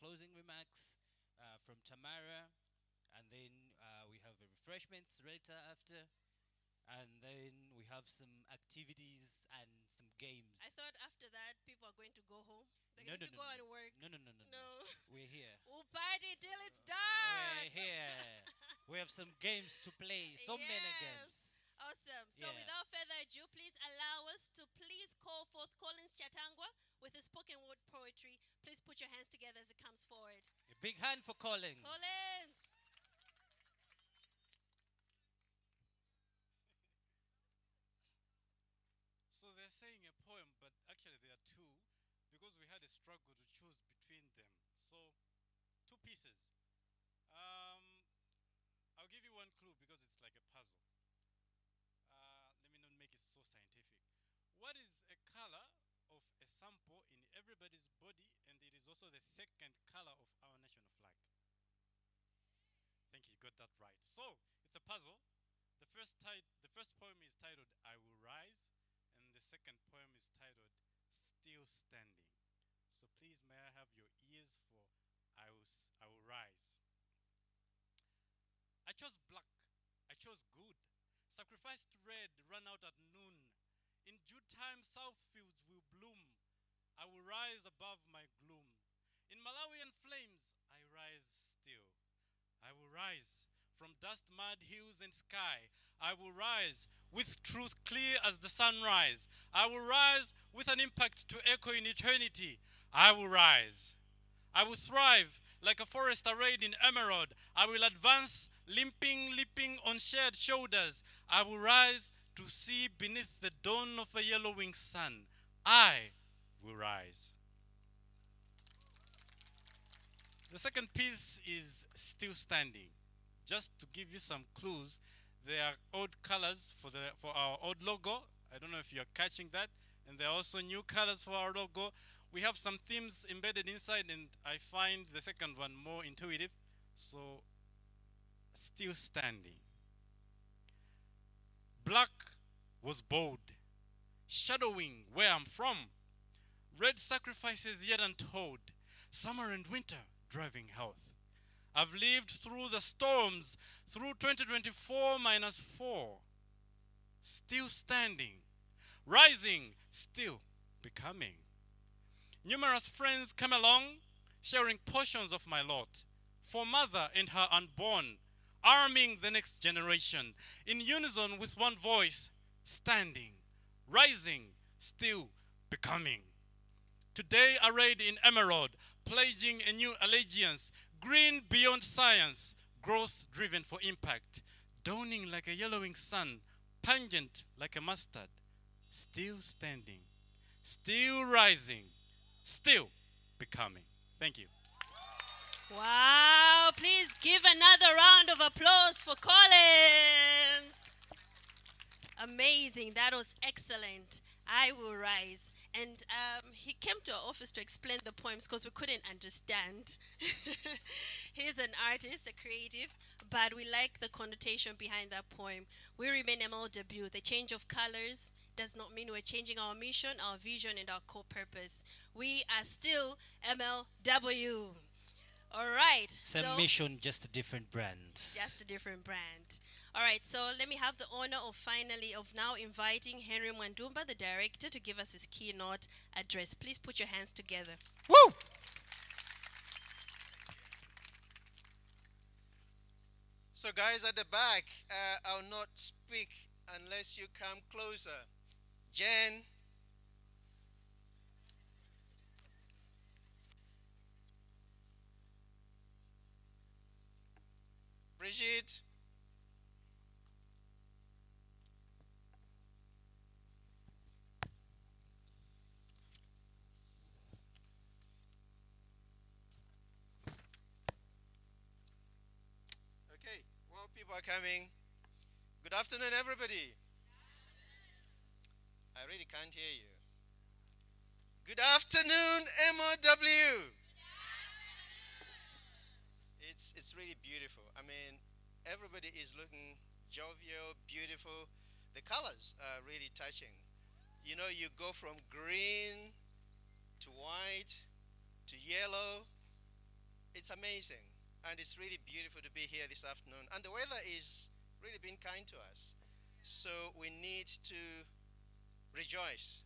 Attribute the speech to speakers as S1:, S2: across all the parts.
S1: closing remarks from Tamara, and then we have the refreshments later after, and then we have some activities and some
S2: I
S1: games.
S2: thought after that people are going to go home. They're
S1: No,
S2: going
S1: no,
S2: to
S1: no,
S2: go
S1: no,
S2: and work.
S1: no, no, no, no, no, no.
S2: No.
S1: We're here.
S2: We'll party till it's dark.
S1: We're here. We have some games to play. So many
S2: Yes.
S1: games.
S2: Awesome. So
S1: Yeah.
S2: without further ado, please allow us to please call forth Collins Chatangwa with his spoken word poetry. Please put your hands together as it comes forward.
S1: A big hand for Collins.
S2: Collins.
S3: So they're saying a poem, but actually there are two because we had a struggle to choose between them. So, two pieces. Um, I'll give you one clue because it's like a puzzle. Let me not make it so scientific. What is a color of a sample in everybody's body, and it is also the second color of our national flag? Thank you, you got that right. So, it's a puzzle. The first poem is titled I Will Rise, and the second poem is titled Still Standing. So please may I have your ears for I will rise. I chose black. I chose good. Sacrificed red ran out at noon. In due time south fields will bloom. I will rise above my gloom. In Malawian flames I rise still. I will rise from dust, mud, hills, and sky. I will rise with truth clear as the sunrise. I will rise with an impact to echo in eternity. I will rise. I will thrive like a forest arrayed in emerald. I will advance, limping, leaping on shared shoulders. I will rise to see beneath the dawn of a yellowing sun. I will rise. The second piece is still standing. Just to give you some clues, there are old colors for our old logo. I don't know if you're catching that. And there are also new colors for our logo. We have some themes embedded inside, and I find the second one more intuitive. So, still standing. Black was bold, shadowing where I'm from. Red sacrifices yet untold. Summer and winter driving health. I've lived through the storms, through 2024 minus 4. Still standing, rising, still becoming. Numerous friends come along, sharing portions of my lot. For mother and her unborn, arming the next generation, in unison with one voice, standing, rising, still becoming. Today arrayed in emerald, pledging a new allegiance, green beyond science, growth driven for impact, dawning like a yellowing sun, pungent like a mustard, still standing, still rising, still becoming. Thank you.
S2: Wow. Please give another round of applause for Collins. Amazing. That was excellent. I will rise. And he came to our office to explain the poems because we couldn't understand. He's an artist, a creative, but we like the connotation behind that poem. We remain MLW. The change of colors does not mean we're changing our mission, our vision, and our core purpose. We are still MLW. All right.
S1: Same
S2: So
S1: mission, just a different brand.
S2: just a different brand. All right, so let me have the honor of now inviting Henry Mwandumba, the director, to give us his keynote address. Please put your hands together.
S1: Woo!
S4: So, guys at the back, I'll not speak unless you come closer. Jen, Brigitte, okay, more people are coming. Good afternoon, everybody. I really can't hear you. Good afternoon, MOW. It's really beautiful. I mean, everybody is looking jovial, beautiful. The colors are really touching. You know, you go from green to white to yellow amazing, and it's really beautiful to be here this afternoon. And the weather is really been kind to us. So we need to rejoice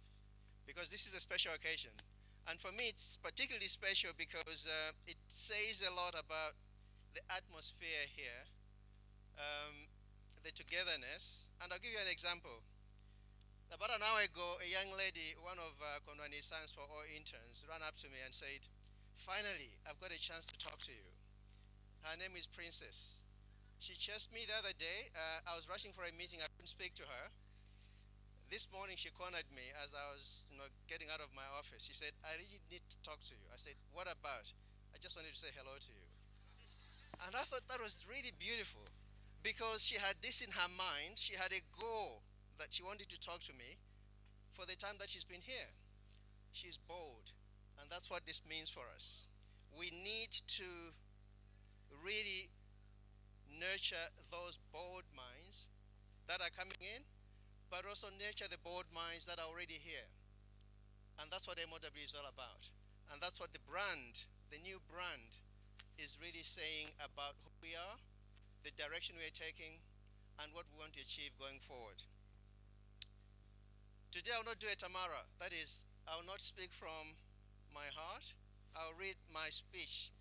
S4: because this is a special occasion. And for me, it's particularly special because it says a lot about the atmosphere here, the togetherness. And I'll give you an example. About an hour ago, a young lady, one of Konwani Science for All interns, ran up to me and said, "Finally, I've got a chance to talk to you." Her name is Princess. She chased me the other day. I was rushing for a meeting. I couldn't speak to her. This morning, she cornered me as I was getting out of my office. She said, "I really need to talk to you." I said, "What about?" "I just wanted to say hello to you." And I thought that was really beautiful because she had this in her mind. She had a goal that she wanted to talk to me for the time that she's been here. She's bold, and that's what this means for us. We need to really nurture those bold minds that are coming in, but also nurture the bold minds that are already here. And that's what MOW is all about. And that's what the brand, the new brand, is really saying about who we are, the direction we are taking, and what we want to achieve going forward. Today I will not do a Tamara. That is, I will not speak from my heart. I'll read my speech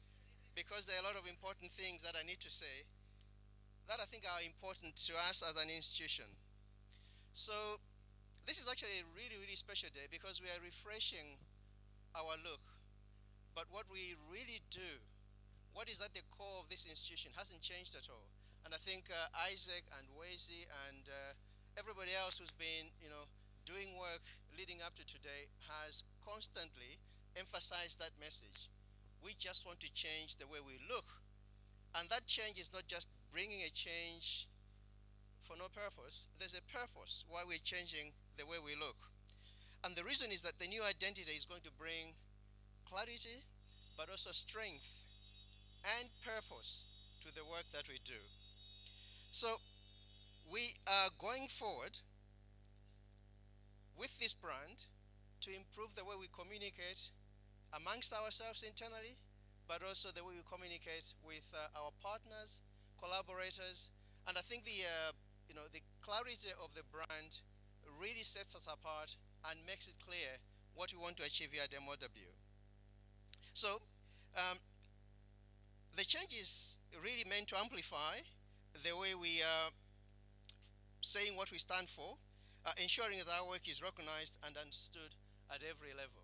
S4: because there are a lot of important things that I need to say that I think are important to us as an institution. So this is actually a really, really special day because we are refreshing our look. But what we really do, what is at the core of this institution hasn't changed at all. And I think Isaac and Wesi and everybody else who's been, doing work leading up to today has constantly emphasized that message. We just want to change the way we look. And that change is not just bringing a change for no purpose. There's a purpose why we're changing the way we look. And the reason is that the new identity is going to bring clarity, but also strength and purpose to the work that we do. So we are going forward with this brand to improve the way we communicate amongst ourselves internally, but also the way we communicate with our partners, collaborators. And I think the clarity of the brand really sets us apart and makes it clear what we want to achieve here at MOW. So the change is really meant to amplify the way we are saying what we stand for, ensuring that our work is recognized and understood at every level.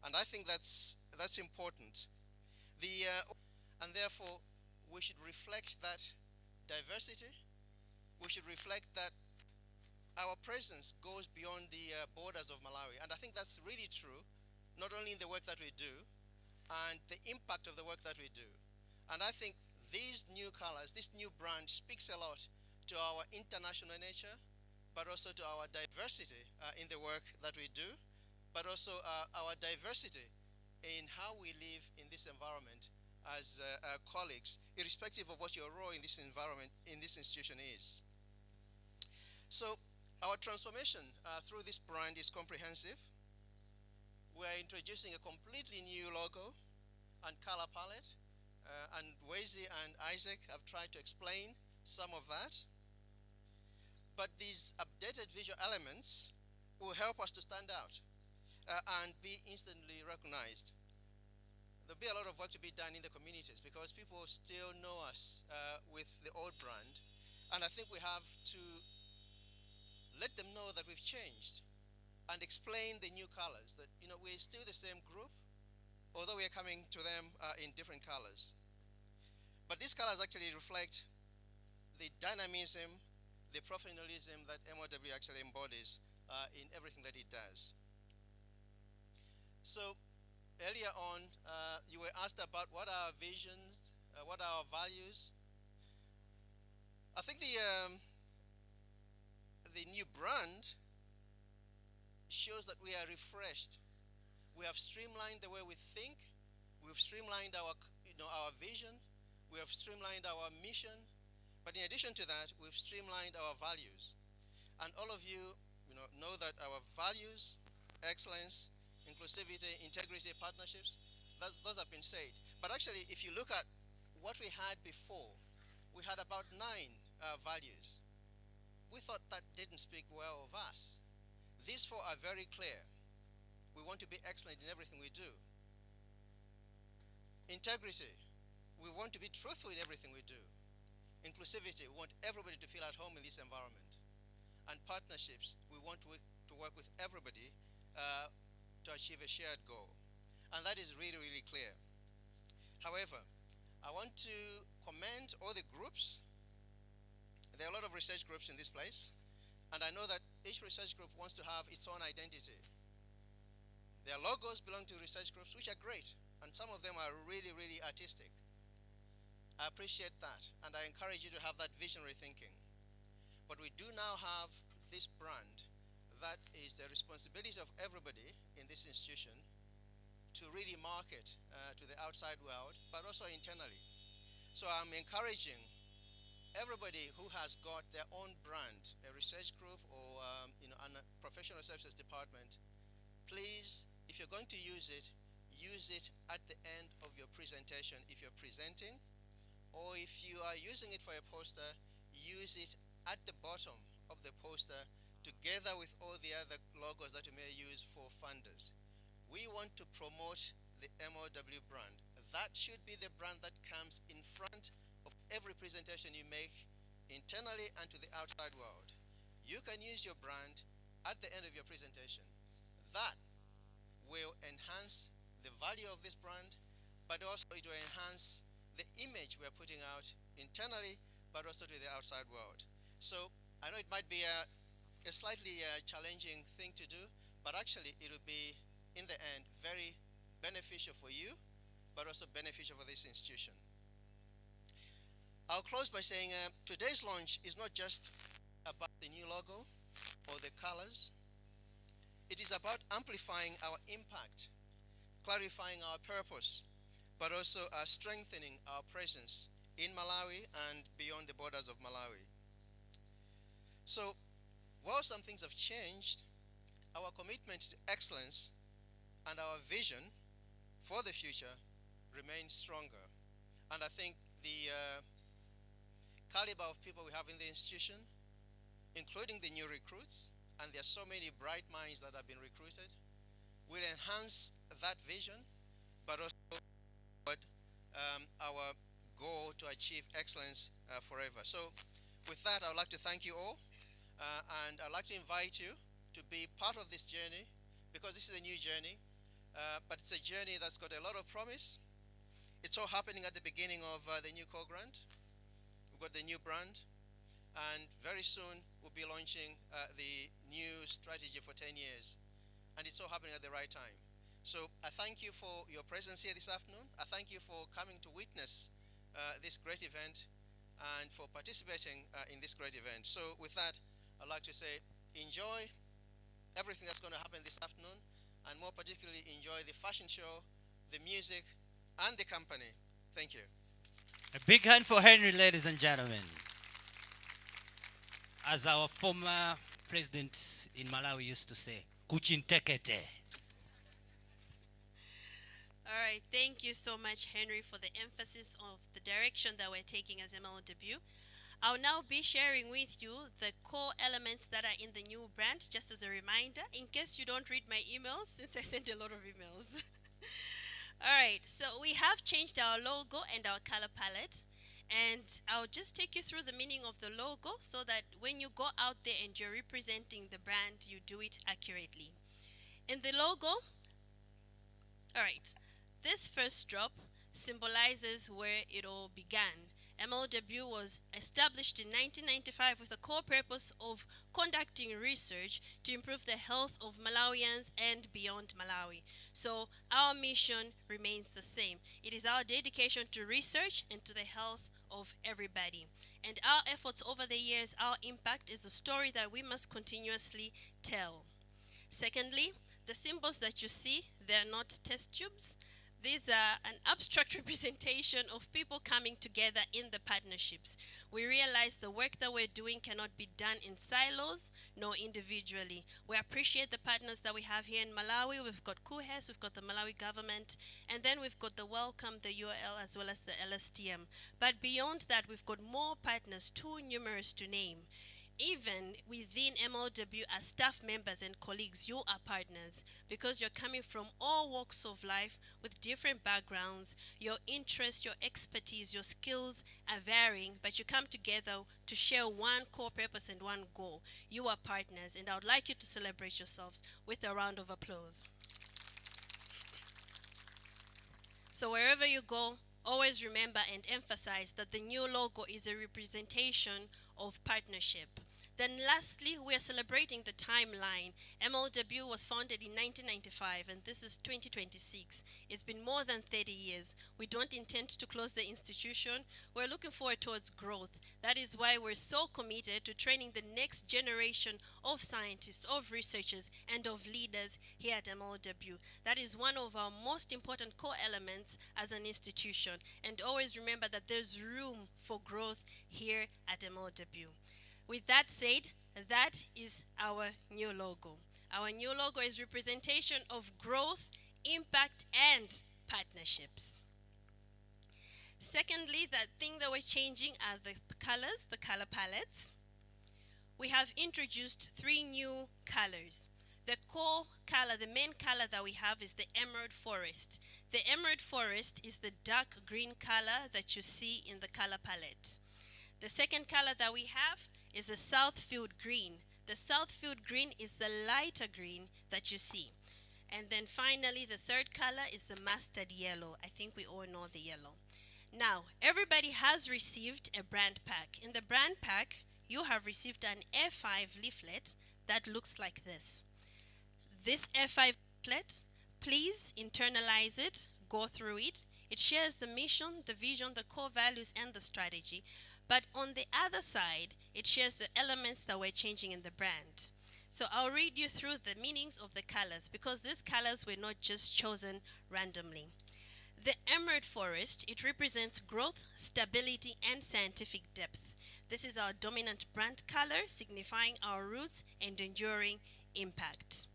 S4: And I think that's important. And therefore, we should reflect that diversity. We should reflect that our presence goes beyond the borders of Malawi. And I think that's really true, not only in the work that we do, and the impact of the work that we do. And I think these new colors, this new brand speaks a lot to our international nature, but also to our diversity in the work that we do, but also our diversity in how we live in this environment as colleagues, irrespective of what your role in this environment, in this institution is. So our transformation through this brand is comprehensive. We're introducing a completely new logo and color palette, and Wesi and Isaac have tried to explain some of that. But these updated visual elements will help us to stand out and be instantly recognized. There'll be a lot of work to be done in the communities because people still know us with the old brand. And I think we have to let them know that we've changed and explain the new colors, that we're still the same group, although we are coming to them in different colors. But these colors actually reflect the dynamism, the professionalism that MOW actually embodies in everything that it does. So earlier on, you were asked about what are our visions, what are our values. I think the new brand shows that we are refreshed. We have streamlined the way we think. We've streamlined our vision. We have streamlined our mission. But in addition to that, we've streamlined our values. And all of you, know that our values, excellence, inclusivity, integrity, partnerships, those have been said. But actually, if you look at what we had before, we had about 9 values. We thought that didn't speak well of us. These 4 are very clear. We want to be excellent in everything we do. Integrity, we want to be truthful in everything we do. Inclusivity, we want everybody to feel at home in this environment. And partnerships, we want to work with everybody to achieve a shared goal. And that is really, really clear. However, I want to commend all the groups. There are a lot of research groups in this place, and I know that each research group wants to have its own identity. Their logos belong to research groups, which are great, and some of them are really, really artistic. I appreciate that, and I encourage you to have that visionary thinking. But we do now have this brand that is the responsibility of everybody in this institution to really market to the outside world, but also internally. So I'm encouraging everybody who has got their own brand, a research group or a professional services department, please, if you're going to use it at the end of your presentation if you're presenting, or if you are using it for a poster, use it at the bottom of the poster together with all the other logos that you may use for funders. We want to promote the MOW brand. That should be the brand that comes in front of every presentation you make internally and to the outside world. You can use your brand at the end of your presentation. That will enhance the value of this brand, but also it will enhance the image we're putting out internally, but also to the outside world. So I know it might be a slightly challenging thing to do, but actually it will be, in the end, very beneficial for you, but also beneficial for this institution. I'll close by saying today's launch is not just about the new logo or the colors. It is about amplifying our impact, clarifying our purpose, but also strengthening our presence in Malawi and beyond the borders of Malawi. So, while some things have changed, our commitment to excellence and our vision for the future remains stronger. And I think the caliber of people we have in the institution, including the new recruits, and there are so many bright minds that have been recruited, will enhance that vision, but also our goal to achieve excellence forever. So with that, I would like to thank you all, and I'd like to invite you to be part of this journey, because this is a new journey, but it's a journey that's got a lot of promise. It's all happening at the beginning of the new co-grant. We've got the new brand, and very soon we'll be launching the new strategy for 10 years, and it's all happening at the right time. So I thank you for your presence here this afternoon. I thank you for coming to witness this great event and for participating in this great event. So with that, I'd like to say enjoy everything that's going to happen this afternoon, and more particularly enjoy the fashion show, the music, and the company. Thank you.
S1: A big hand for Henry, ladies and gentlemen. As our former president in Malawi used to say, Kuchintekete.
S2: All right, thank you so much, Henry, for the emphasis of the direction that we're taking as MLW. I'll now be sharing with you the core elements that are in the new brand, just as a reminder, in case you don't read my emails, since I send a lot of emails. All right, so we have changed our logo and our color palette, and I'll just take you through the meaning of the logo so that when you go out there and you're representing the brand, you do it accurately. In the logo, all right, this first drop symbolizes where it all began. MLW was established in 1995 with a core purpose of conducting research to improve the health of Malawians and beyond Malawi. So our mission remains the same. It is our dedication to research and to the health of everybody. And our efforts over the years, our impact is a story that we must continuously tell. Secondly, the symbols that you see, they're not test tubes. These are an abstract representation of people coming together in the partnerships. We realize the work that we're doing cannot be done in silos nor individually. We appreciate the partners that we have here in Malawi. We've got KUHES, we've got the Malawi government, and then we've got the Welcome, the UL, as well as the LSTM. But beyond that, we've got more partners, too numerous to name. Even within MLW, as staff members and colleagues, you are partners because you're coming from all walks of life with different backgrounds. Your interests, your expertise, your skills are varying, but you come together to share one core purpose and one goal. You are partners, and I would like you to celebrate yourselves with a round of applause. So wherever you go, always remember and emphasize that the new logo is a representation of partnership. Then lastly, we are celebrating the timeline. MLW was founded in 1995 and this is 2026. It's been more than 30 years. We don't intend to close the institution. We're looking forward towards growth. That is why we're so committed to training the next generation of scientists, of researchers, and of leaders here at MLW. That is one of our most important core elements as an institution. And always remember that there's room for growth here at MLW. With that said, that is our new logo. Our new logo is representation of growth, impact, and partnerships. Secondly, that thing that we're changing are the colors, the color palettes. We have introduced 3 new colors. The core color, the main color that we have is the emerald forest. The emerald forest is the dark green color that you see in the color palette. The second color that we have is the Southfield green. The Southfield green is the lighter green that you see. And then finally, the third color is the mustard yellow. I think we all know the yellow. Now, everybody has received a brand pack. In the brand pack, you have received an A5 leaflet that looks like this. This A5 leaflet, please internalize it, go through it. It shares the mission, the vision, the core values, and the strategy. But on the other side, it shares the elements that we're changing in the brand. So I'll read you through the meanings of the colors because these colors were not just chosen randomly. The emerald forest, it represents growth, stability, and scientific depth. This is our dominant brand color, signifying our roots and enduring impact.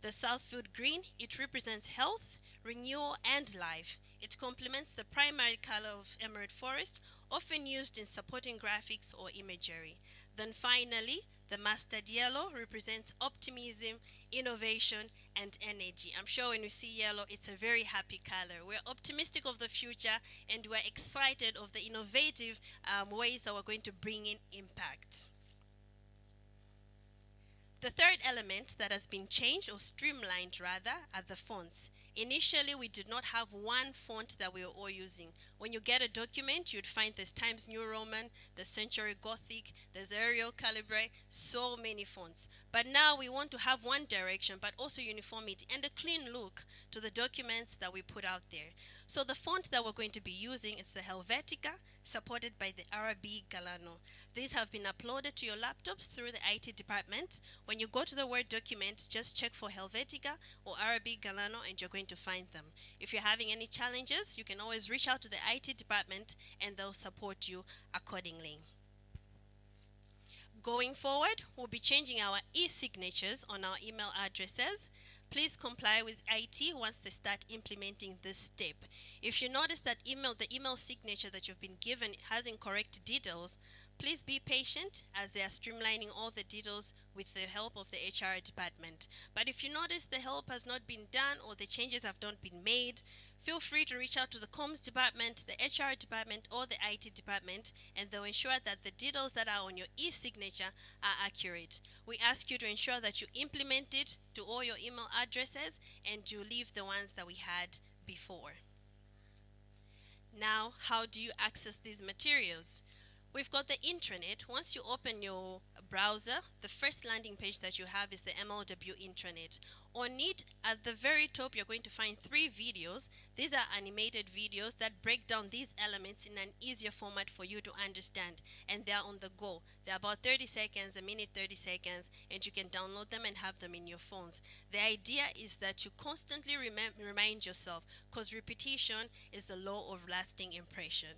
S2: The Southfield green, it represents health, renewal, and life. It complements the primary color of emerald forest, often used in supporting graphics or imagery. Then finally, the mustard yellow represents optimism, innovation, and energy. I'm sure when we see yellow, it's a very happy color. We're optimistic of the future and we're excited of the innovative ways that we're going to bring in impact. The third element that has been changed or streamlined rather are the fonts. Initially, we did not have one font that we were all using. When you get a document, you'd find there's Times New Roman, there's Century Gothic, there's Arial Calibri, so many fonts. But now we want to have one direction, but also uniformity and a clean look to the documents that we put out there. So the font that we're going to be using is the Helvetica, supported by the Arabic Galano. These have been uploaded to your laptops through the IT department. When you go to the Word document, just check for Helvetica or Arabic Galano and you're going to find them. If you're having any challenges, you can always reach out to the IT department and they'll support you accordingly. Going forward, we'll be changing our e-signatures on our email addresses. Please comply with IT once they start implementing this step. If you notice that the email signature that you've been given has incorrect details, please be patient as they are streamlining all the details with the help of the HR department. But if you notice the help has not been done or the changes have not been made, feel free to reach out to the comms department, the HR department, or the IT department, and they'll ensure that the details that are on your e-signature are accurate. We ask you to ensure that you implement it to all your email addresses and you leave the ones that we had before. Now, how do you access these materials? We've got the intranet. Once you open your browser, the first landing page that you have is the MLW intranet. On it, at the very top, you're going to find 3 videos. These are animated videos that break down these elements in an easier format for you to understand, and they're on the go. They're about 30 seconds, a minute 30 seconds, and you can download them and have them in your phones. The idea is that you constantly remind yourself, because repetition is the law of lasting impression.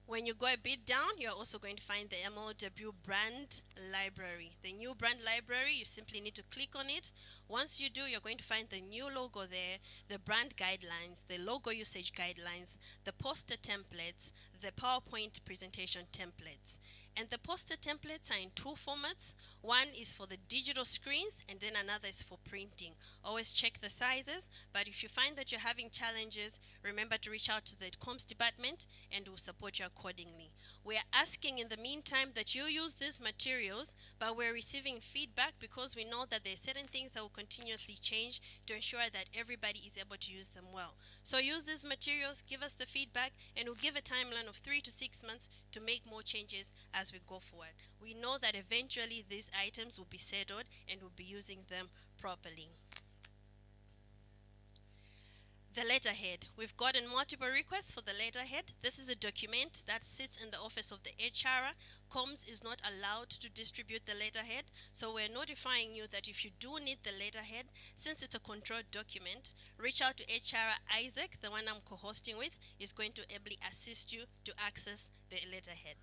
S2: When you go a bit down, you're also going to find the MLW brand library. The new brand library, you simply need to click on it. Once you do, you're going to find the new logo there, the brand guidelines, the logo usage guidelines, the poster templates, the PowerPoint presentation templates. And the poster templates are in 2 formats. One is for the digital screens, and then another is for printing. Always check the sizes, but if you find that you're having challenges, remember to reach out to the comms department and we'll support you accordingly. We are asking in the meantime that you use these materials, but we're receiving feedback because we know that there are certain things that will continuously change to ensure that everybody is able to use them well. So use these materials, give us the feedback, and we'll give a timeline of 3 to 6 months to make more changes as we go forward. We know that eventually these items will be settled and we'll be using them properly. The letterhead. We've gotten multiple requests for the letterhead. This is a document that sits in the office of the HR. Comms is not allowed to distribute the letterhead, so we're notifying you that if you do need the letterhead, since it's a controlled document, reach out to HR Isaac, the one I'm co-hosting with, is going to ably assist you to access the letterhead.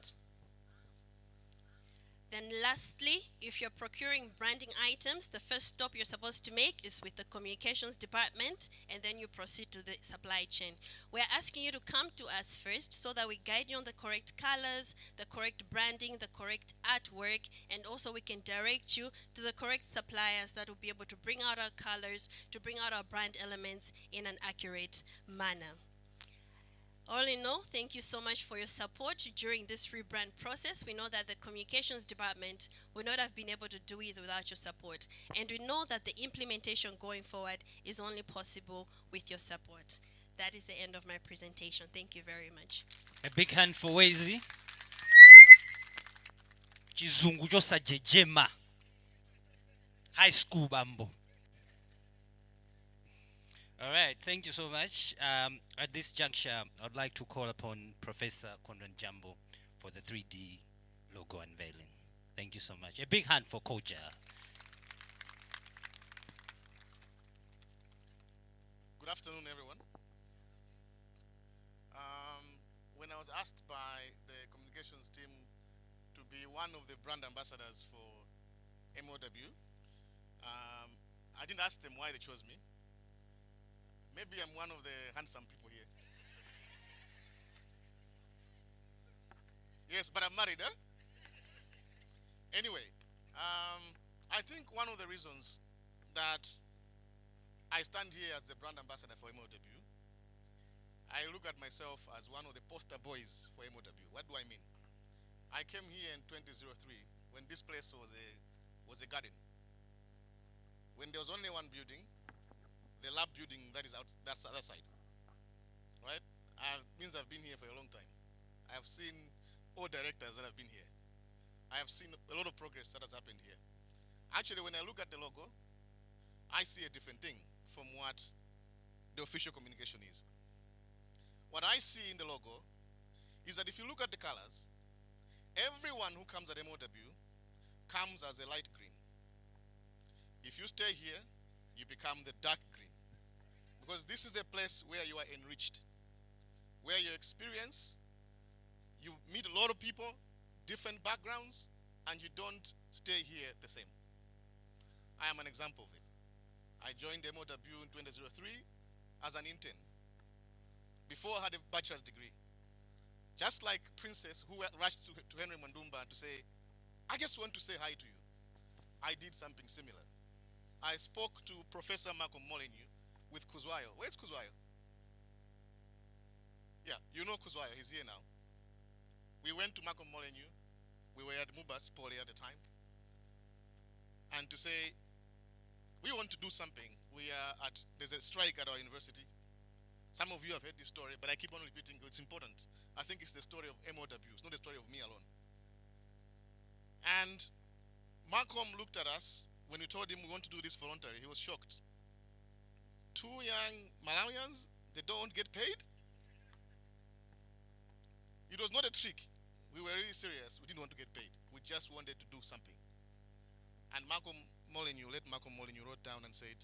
S2: Then lastly, if you're procuring branding items, the first stop you're supposed to make is with the communications department, and then you proceed to the supply chain. We're asking you to come to us first so that we guide you on the correct colors, the correct branding, the correct artwork, and also we can direct you to the correct suppliers that will be able to bring out our colors, to bring out our brand elements in an accurate manner. All in all, thank you so much for your support during this rebrand process. We know that the communications department would not have been able to do it without your support. And we know that the implementation going forward is only possible with your support. That is the end of my presentation. Thank you very much.
S1: A big hand for Wezi. Chizungu josa jejema. High school bambo. All right, thank you so much. At this juncture, I'd like to call upon Professor Konran Jambo for the 3D logo unveiling. Thank you so much. A big hand for Koja.
S5: Good afternoon, everyone. When I was asked by the communications team to be one of the brand ambassadors for MOW, I didn't ask them why they chose me. Maybe I'm one of the handsome people here. Yes, but I'm married, huh? Anyway, I think one of the reasons that I stand here as the brand ambassador for MOW, I look at myself as one of the poster boys for MOW. What do I mean? I came here in 2003 when this place was a garden. When there was only one building, the lab building that is that's the other side, right? Means I've been here for a long time. I have seen all directors that have been here. I have seen a lot of progress that has happened here. Actually, when I look at the logo, I see a different thing from what the official communication is. What I see in the logo is that if you look at the colors, everyone who comes at MOW comes as a light green. If you stay here, you become the dark green. Because this is a place where you are enriched, where you experience, you meet a lot of people, different backgrounds, and you don't stay here the same. I am an example of it. I joined MOW in 2003 as an intern. Before I had a bachelor's degree. Just like Princess who rushed to Henry Mandumba to say, I just want to say hi to you. I did something similar. I spoke to Professor Malcolm Molyneux with Kuzwayo. Where's Kuzwayo? Yeah, you know Kuzwayo, he's here now. We went to Malcolm Molyneux. We were at Mubas Poly at the time. And to say, we want to do something. There's a strike at our university. Some of you have heard this story, but I keep on repeating it's important. I think it's the story of MOW, it's not the story of me alone. And Malcolm looked at us when we told him we want to do this voluntarily. He was shocked. Two young Malawians, they don't get paid? It was not a trick. We were really serious. We didn't want to get paid. We just wanted to do something. And Malcolm Molyneux wrote down and said,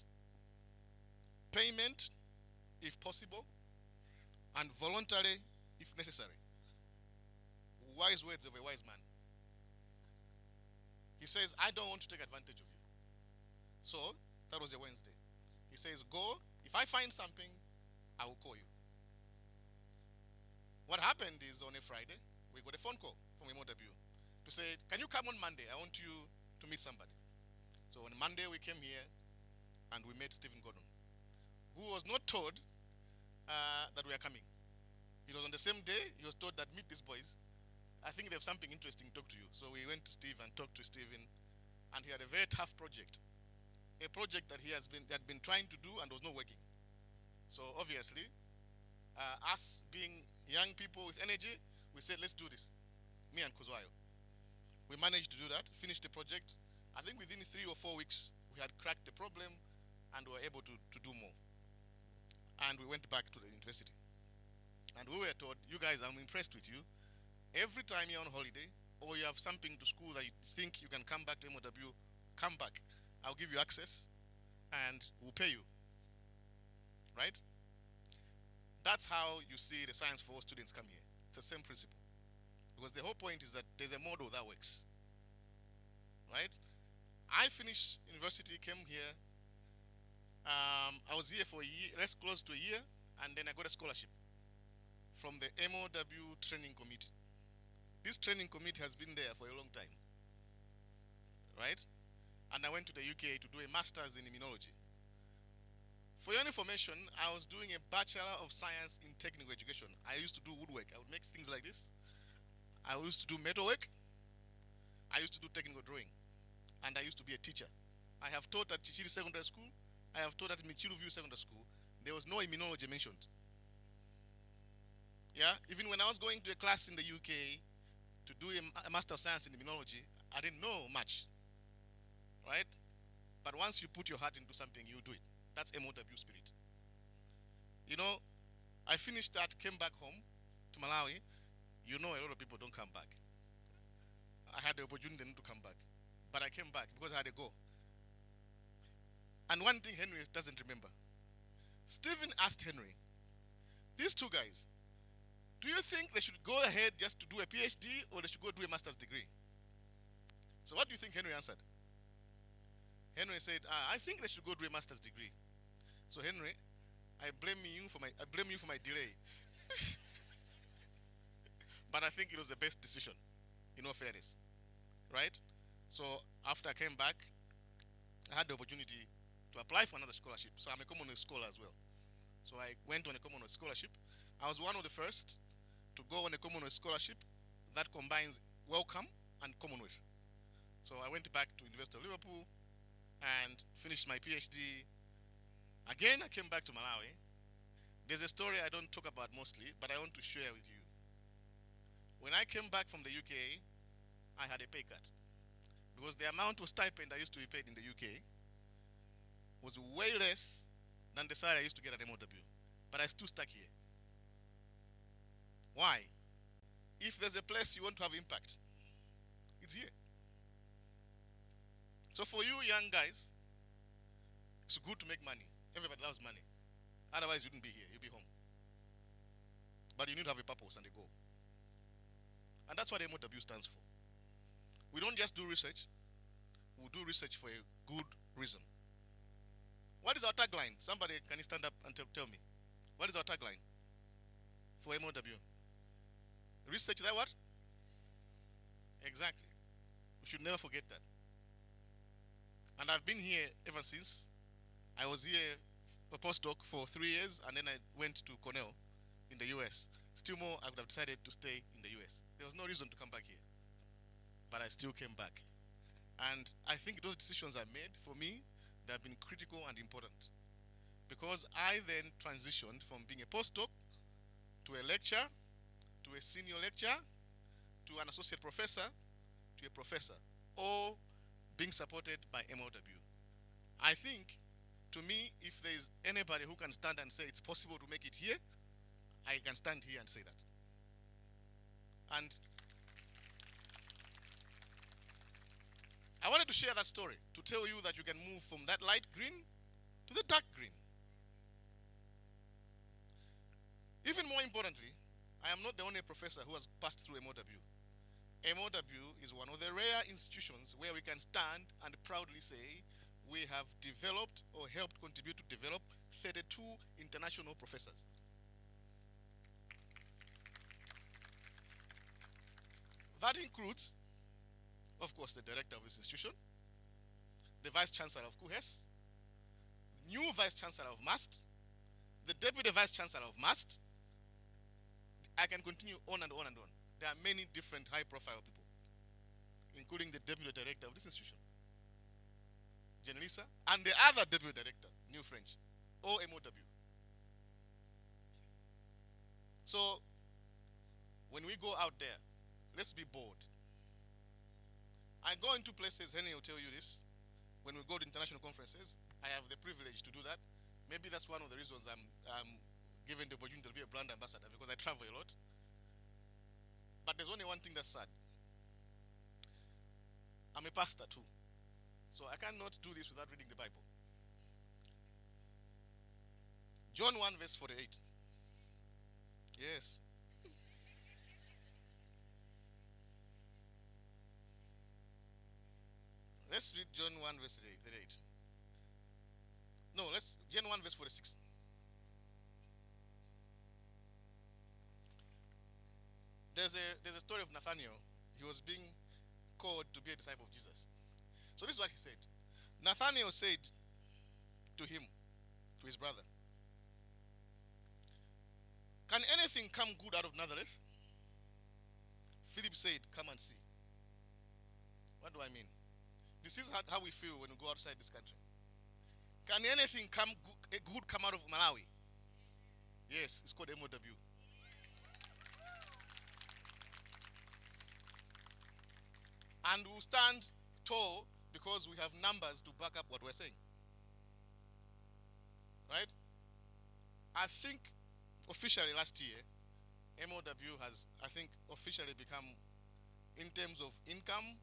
S5: payment if possible, and voluntary if necessary. Wise words of a wise man. He says, I don't want to take advantage of you. So, that was a Wednesday. He says, go, if I find something, I will call you. What happened is on a Friday, we got a phone call from MOW to say, can you come on Monday? I want you to meet somebody. So on Monday, we came here and we met Stephen Gordon, who was not told that we are coming. It was on the same day, he was told that meet these boys. I think they have something interesting to talk to you. So we went to Steve and talked to Stephen, and he had a very tough project. A project that he had been trying to do and was not working. So obviously, us being young people with energy, we said, let's do this. Me and Kuzwayo. We managed to do that, finished the project. I think within 3 or 4 weeks, we had cracked the problem and were able to do more. And we went back to the university. And we were told, you guys, I'm impressed with you. Every time you're on holiday, or you have something to school that you think you can come back to MOW, come back. I'll give you access, and we'll pay you. Right? That's how you see the Science for All students come here. It's the same principle. Because the whole point is that there's a model that works. Right? I finished university, came here. I was here for a year, less close to a year, and then I got a scholarship from the MOW training committee. This training committee has been there for a long time. Right? And I went to the UK to do a master's in immunology. For your information, I was doing a Bachelor of Science in Technical Education. I used to do woodwork. I would make things like this. I used to do metalwork. I used to do technical drawing. And I used to be a teacher. I have taught at Chichiri Secondary School. I have taught at Michiru View Secondary School. There was no immunology mentioned. Yeah, even when I was going to a class in the UK to do a Master of Science in Immunology, I didn't know much. Right? But once you put your heart into something, you do it. That's MOW spirit. You know, I finished that, came back home to Malawi. You know, a lot of people don't come back. I had the opportunity to come back. But I came back because I had to go. And one thing Henry doesn't remember. Stephen asked Henry, these two guys, do you think they should go ahead just to do a PhD or they should go do a master's degree? So what do you think Henry answered? Henry said, I think they should go do a master's degree. So Henry, I blame you for my delay. But I think it was the best decision, in all fairness. Right? So after I came back, I had the opportunity to apply for another scholarship. So I'm a Commonwealth scholar as well. So I went on a Commonwealth scholarship. I was one of the first to go on a Commonwealth scholarship that combines Wellcome and Commonwealth. So I went back to University of Liverpool and finished my PhD. Again, I came back to Malawi. There's a story I don't talk about mostly, but I want to share with you. When I came back from the UK, I had a pay cut. Because the amount of stipend I used to be paid in the UK was way less than the salary I used to get at MOW. But I still stuck here. Why? If there's a place you want to have impact, it's here. So for you young guys, it's good to make money. Everybody loves money. Otherwise you wouldn't be here, you'd be home. But you need to have a purpose and a goal. And that's what MOW stands for. We don't just do research, we do research for a good reason. What is our tagline? Somebody, can you stand up and tell me? What is our tagline for MOW? Research that what? Exactly. We should never forget that. And I've been here ever since. I was here a postdoc for 3 years, and then I went to Cornell in the US. Still more, I would have decided to stay in the US. There was no reason to come back here. But I still came back. And I think those decisions I made, for me, they have been critical and important. because I then transitioned from being a postdoc to a lecturer, to a senior lecturer, to an associate professor, to a professor, all being supported by MOW. I think, to me, if there is anybody who can stand and say it's possible to make it here, I can stand here and say that. And I wanted to share that story to tell you that you can move from that light green to the dark green. Even more importantly, I am not the only professor who has passed through MOW. MOW is one of the rare institutions where we can stand and proudly say we have developed or helped contribute to develop 32 international professors. That includes, of course, the director of this institution, the vice chancellor of KUHES, new vice chancellor of MAST, the deputy vice chancellor of MAST. I can continue on and on and on. There are many different high-profile people, including the deputy director of this institution, Jenelisa, and the other deputy director, New French, or MOW. So, when we go out there, let's be bold. I go into places, Henry will tell you this, when we go to international conferences, I have the privilege to do that. Maybe that's one of the reasons I'm given the opportunity to be a brand ambassador, because I travel a lot. But there's only one thing that's sad. I'm a pastor too. So I cannot do this without reading the Bible. John 1 verse 48. Yes. Let's read John 1 verse 38. No, John 1 verse 46. There's a story of Nathaniel. He was being called to be a disciple of Jesus. So this is what he said. Nathaniel said to him, to his brother, "Can anything come good out of Nazareth?" Philip said, "Come and see." What do I mean? This is how we feel when we go outside this country. Can anything good come out of Malawi? Yes, it's called MOW. And we'll stand tall because we have numbers to back up what we're saying. Right? I think officially last year, MOW has, I think, officially become, in terms of income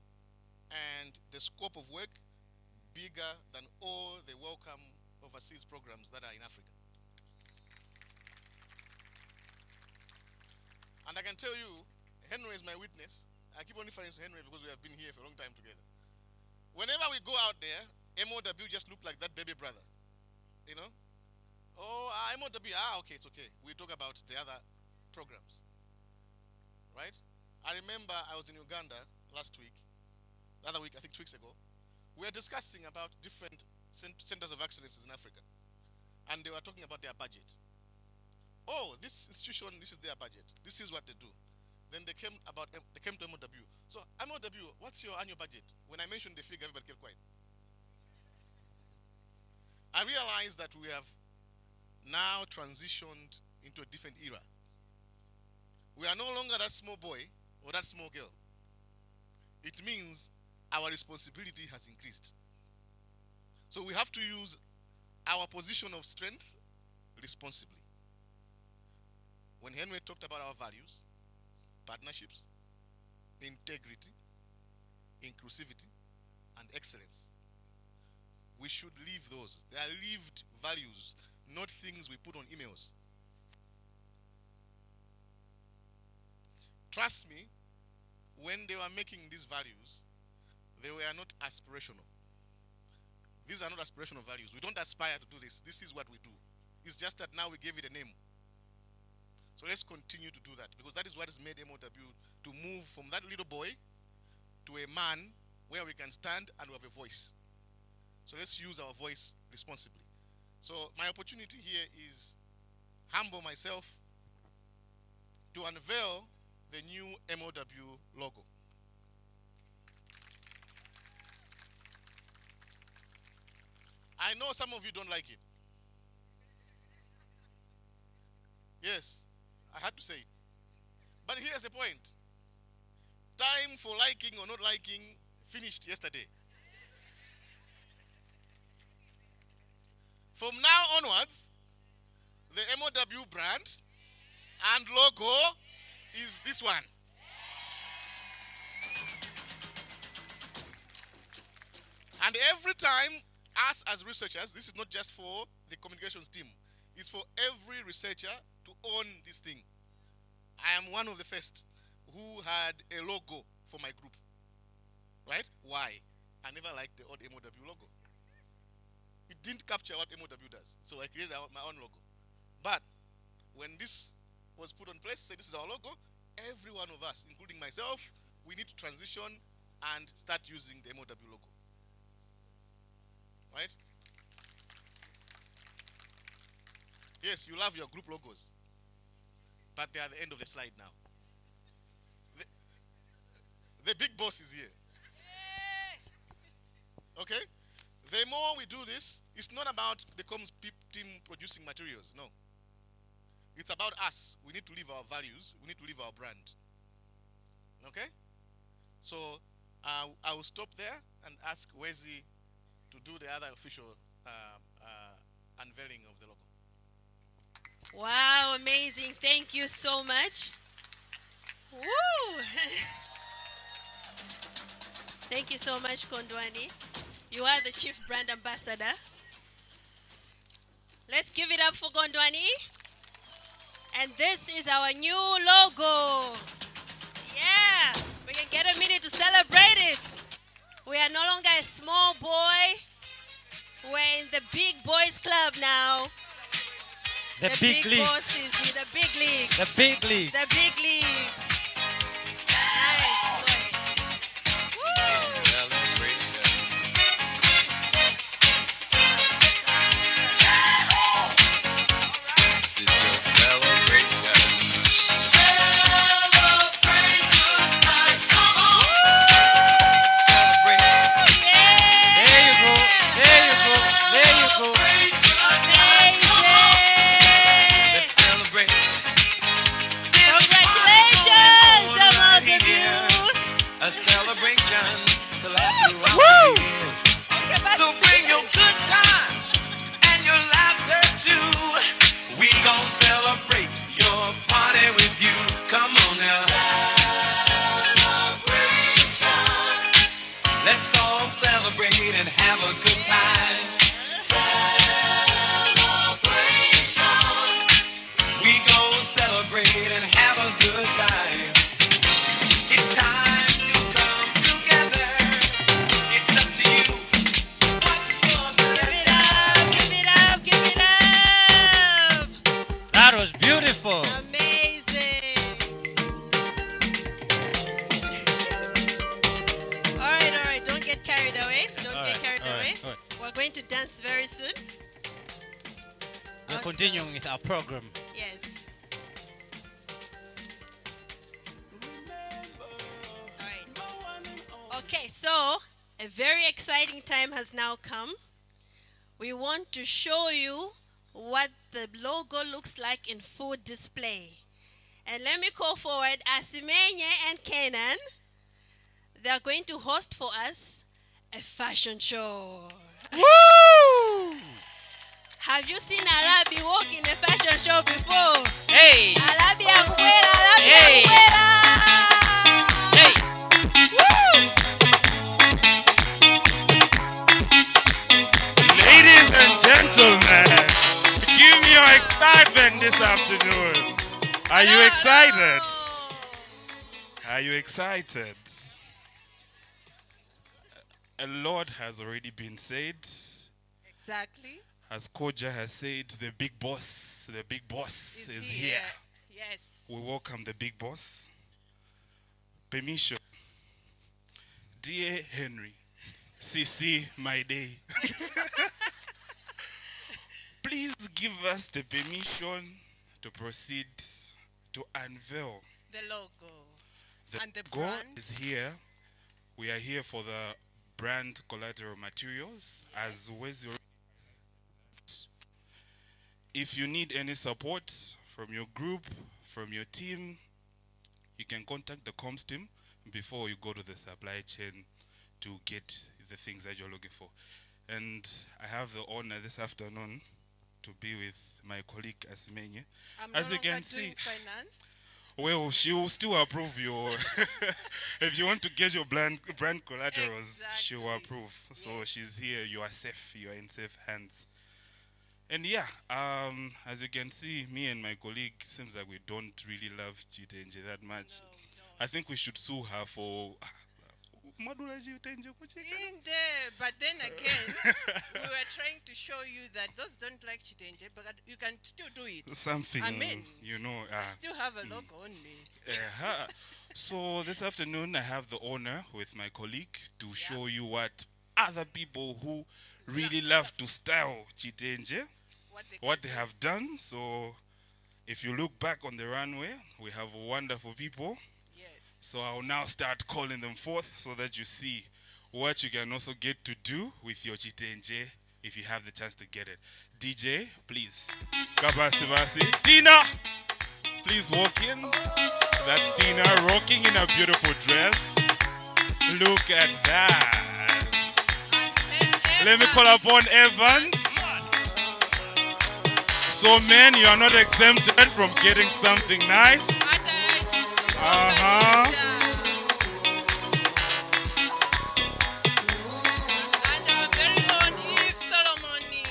S5: and the scope of work, bigger than all the welcome overseas programs that are in Africa. And I can tell you, Henry is my witness. I keep on referring to Henry because we have been here for a long time together. Whenever we go out there, MOW just look like that baby brother. You know? Oh, MOW, okay, it's okay. We talk about the other programs. Right? I remember I was in Uganda last week, the other week, I think 2 weeks ago. We were discussing about different centers of excellences in Africa. And they were talking about their budget. Oh, this institution, this is their budget. This is what they do. Then they came to MOW. So, MOW, what's your annual budget? When I mentioned the figure, everybody kept quiet. I realized that we have now transitioned into a different era. We are no longer that small boy or that small girl. It means our responsibility has increased. So we have to use our position of strength responsibly. When Henry talked about our values, partnerships, integrity, inclusivity, and excellence, we should live those. They are lived values, not things we put on emails. Trust me, when they were making these values, they were not aspirational. These are not aspirational values. We don't aspire to do this. This is what we do. It's just that now we gave it a name. So let's continue to do that, because that is what has made MOW to move from that little boy to a man where we can stand and we have a voice. So let's use our voice responsibly. So my opportunity here is humble myself to unveil the new MOW logo. I know some of you don't like it. Yes, I had to say it. But here's the point. Time for liking or not liking finished yesterday. From now onwards, the MOW brand and logo is this one. And every time, us as researchers, this is not just for the communications team, it's for every researcher to own this thing. I am one of the first who had a logo for my group. Right? Why? I never liked the old MOW logo. It didn't capture what MOW does. So I created my own logo. But when this was put on place, say this is our logo, every one of us, including myself, we need to transition and start using the MOW logo. Right? Yes, you love your group logos, but they are at the end of the slide now. The big boss is here. Okay? The more we do this, it's not about the comms team producing materials. No. It's about us. We need to live our values. We need to live our brand. Okay? So I will stop there and ask Wezi to do the other official unveiling of the logo.
S2: Wow, amazing. Thank you so much. Woo! Thank you so much, Kondwani. You are the Chief Brand Ambassador. Let's give it up for Kondwani. And this is our new logo. Yeah, we can get a minute to celebrate it. We are no longer a small boy. We're in the big boys club now.
S1: The big league.
S2: Bosses in the big league.
S1: The big league.
S2: The big league. Nice.
S6: This is your celebration. Celebrate good times. Come on. Celebrate.
S2: Yeah.
S1: There you go. There you go. There you go.
S6: Let's celebrate.
S2: Congratulations, some of you.
S6: A celebration to last throughout the years. So bring your good times and your laughter too. We gon' celebrate your party with you. Come on now. Celebration. Let's all celebrate and have a good time. Celebration. We gon' celebrate and have a good time. It's time to come together. It's up to you. What's your blessing?
S2: Give it up, give it up.
S1: That was beautiful.
S2: Amazing. All right, don't get carried away. Don't get carried away.
S1: All right.
S2: We're going to dance very soon.
S1: We're
S2: Awesome.
S1: continuing with our program.
S2: Yes. All right. Okay, so a very exciting time has now come. We want to show you what the logo looks like in full display. And let me call forward Asimenye and Kenan. They are going to host for us a fashion show.
S1: Woo!
S2: Have you seen Arabi walk in a fashion show before?
S1: Hey!
S2: Arabi Aguera, Arabi
S1: Hey!
S2: Aguera.
S1: Hey!
S7: Ladies and gentlemen, give me your excitement this afternoon. Are you excited? Are you excited? A lot has already been said.
S8: Exactly.
S7: As Koja has said, the big boss is here.
S8: Yes.
S7: We welcome the big boss. Permission. Dear Henry, CC, my day. Please give us the permission to proceed to unveil.
S8: The logo.
S7: The
S8: And the
S7: logo
S8: brand?
S7: is here. We are here for the brand collateral materials as Wezi. If you need any support from your group, from your team, you can contact the comms team before you go to the supply chain to get the things that you're looking for. And I have the honor this afternoon to be with my colleague Asimenye.
S8: I'm
S7: As
S8: no
S7: you can
S8: longer
S7: see,
S8: doing finance.
S7: well, she will still approve your. If you want to get your brand collaterals, she will
S8: Exactly.
S7: approve. So
S8: Yes.
S7: she's here. You are safe. You are in safe hands. And yeah, as you can see, me and my colleague seems like we don't really love Chitenje that much.
S8: No, we don't.
S7: I think we should sue her for. Madula Chitenje kucheka.
S8: In there, but then again, we were trying to show you that those don't like Chitenje, but you can still do it.
S7: Something,
S8: I mean,
S7: you know.
S8: Still have a logo on me.
S7: Uh-huh. So this afternoon, I have the honor with my colleague to show you what other people who really love to style Chitenje, what they have done. So if you look back on the runway, we have wonderful people.
S8: Yes.
S7: So I'll now start calling them forth so that you see what you can also get to do with your Chitenje if you have the chance to get it. DJ, please. Kabasi basi. Tina, please walk in. That's Tina rocking in a beautiful dress. Look at that. Let me call upon Evans. So men, you are not exempted from getting something nice. Uh-huh.
S8: And our very own Eve Solomoni.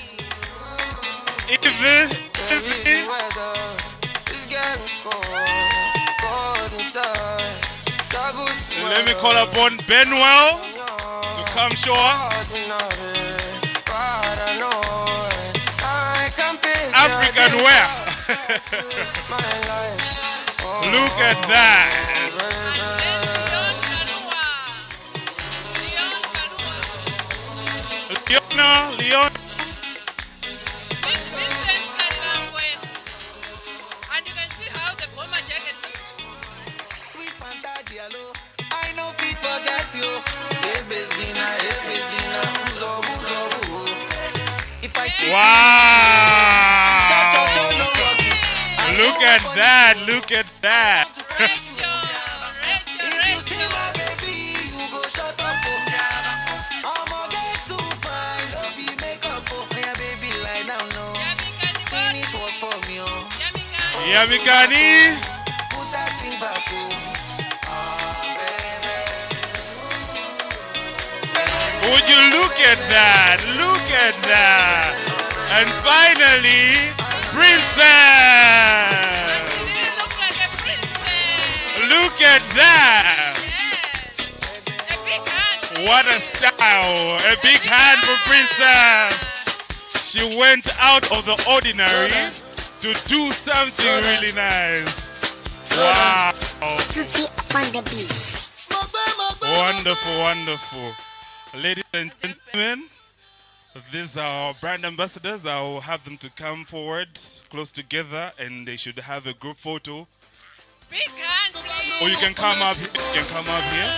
S7: Even let me call upon Benwell to come show us. African wear. Look at that. Leon.
S8: And you can see how the bomber jacket looks.
S6: Sweet Fanta Diallo, I know fit forget you. Hey Bezina, uzo, uzo, uzo. If I speak
S7: Wow. Look at that. Look at that.
S8: Rachel,
S6: if you see my baby, you go shut up. I'ma get too fine, no be makeup. Oh, yeah, baby, lie down, no. Finish work for me, oh.
S7: Yamikani.
S6: Put that thing back, oh.
S7: Would you look at that? Look at that. And finally, Princess. Look at that. What a style. A big hand for Princess. She went out of the ordinary to do something really nice. Wow.
S9: Tutti on the beat.
S7: Wonderful, wonderful. Ladies and gentlemen, these are our brand ambassadors. I will have them to come forward close together and they should have a group photo.
S8: Big hand, please.
S7: Or you can come up here. You can come up here.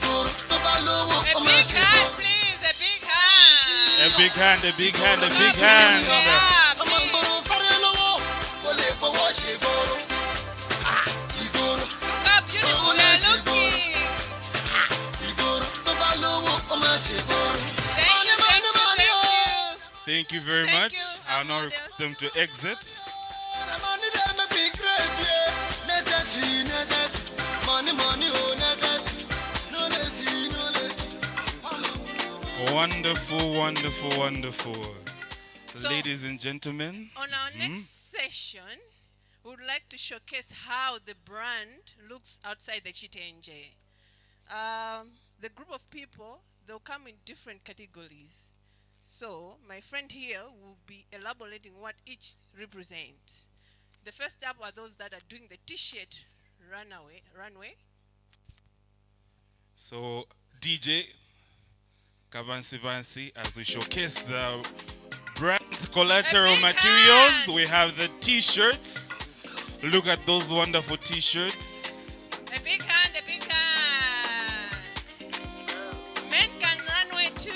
S8: A big hand, please. A big hand.
S7: A big hand, a big hand, a big hand.
S8: Yeah, please. Look how beautiful they're looking.
S7: Thank you very
S8: Thank
S7: much.
S8: you,
S7: I'll now
S8: our
S7: request them to exit. Wonderful, wonderful, wonderful.
S8: So-
S7: Ladies and gentlemen,
S8: On our next session, we would like to showcase how the brand looks outside the Chitenje. The group of people, they'll come in different categories. So my friend here will be elaborating what each represents. The first up are those that are doing the T-shirt runway.
S7: so DJ Kabansi Bansi, as we showcase the brand collateral
S8: A big
S7: materials,
S8: hand.
S7: we have the t-shirts. Look at those wonderful t-shirts.
S8: A big hand, a big hand. Men can runway too.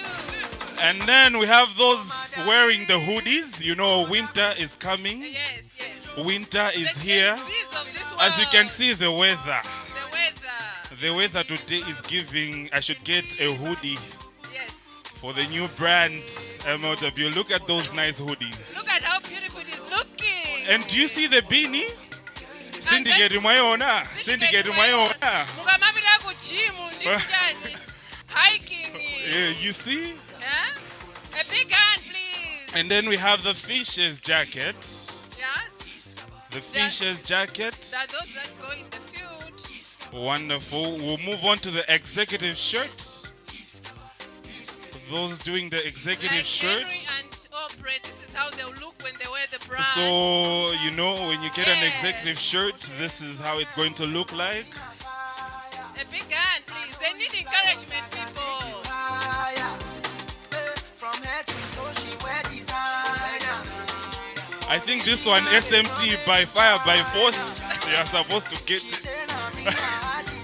S7: And then we have those wearing the hoodies. You know, winter is coming.
S8: Yes, yes.
S7: Winter is
S8: The
S7: here.
S8: Gen Zs of this
S7: As you can
S8: world.
S7: see, the weather.
S8: The weather.
S7: The weather today is giving. I should get a hoodie
S8: Yes.
S7: for the new brand MLW. Look at those nice hoodies.
S8: Look at how beautiful it is looking.
S7: And do you see the beanie? Syndicate Mayona. Syndicate Mayona.
S8: Mukamabira ku gym ndi hiking.
S7: You see?
S8: Yeah? A big hand, please.
S7: And then we have the fisher's jacket.
S8: Yeah?
S7: The fisher's jacket.
S8: That those that go in the field.
S7: Wonderful. We'll move on to the executive shirt. Those doing the executive
S8: Like
S7: shirt.
S8: Henry and Oprah, this is how they'll look when they wear the brand.
S7: So, you know, when you get an
S8: Yes.
S7: executive shirt, this is how it's going to look like.
S8: A big hand, please. They need encouragement, people.
S7: I think this one, SMT by fire by force. You are supposed to get it.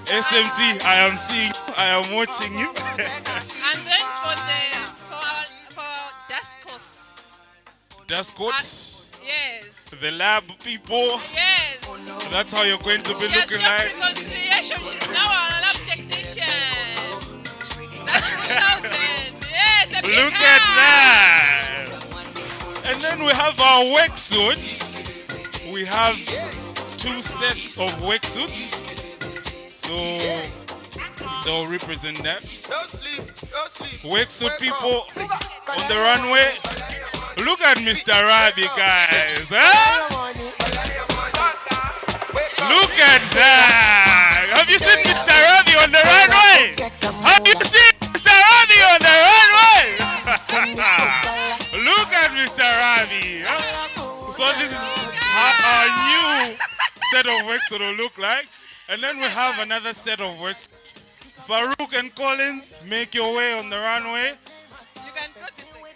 S7: SMT, I am seeing you, I am watching you.
S8: And then for Dascos.
S7: Dust coat,
S8: Yes.
S7: the lab people.
S8: Yes.
S7: That's how you're going to be
S8: She has
S7: looking
S8: stopped
S7: like.
S8: reconciliation. She's now a lab technician. That's 2000. Yes, a big
S7: Look
S8: hand.
S7: at that. And then we have our work suits. We have 2 sets of work suits. So they'll represent that. Work suit people on the runway. Look at Mr. Rabi, guys. Huh? Look at that. Have you seen Mr. Rabi on the runway? Have you seen Mr. Rabi on the runway? Look at Mr. Ravi. So this is how our new set of works will look like. And then we have another set of works. Farouk and Collins, make your way on the runway.
S8: You can go this way.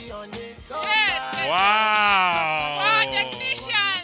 S8: Yes.
S7: Wow.
S8: Oh, technician.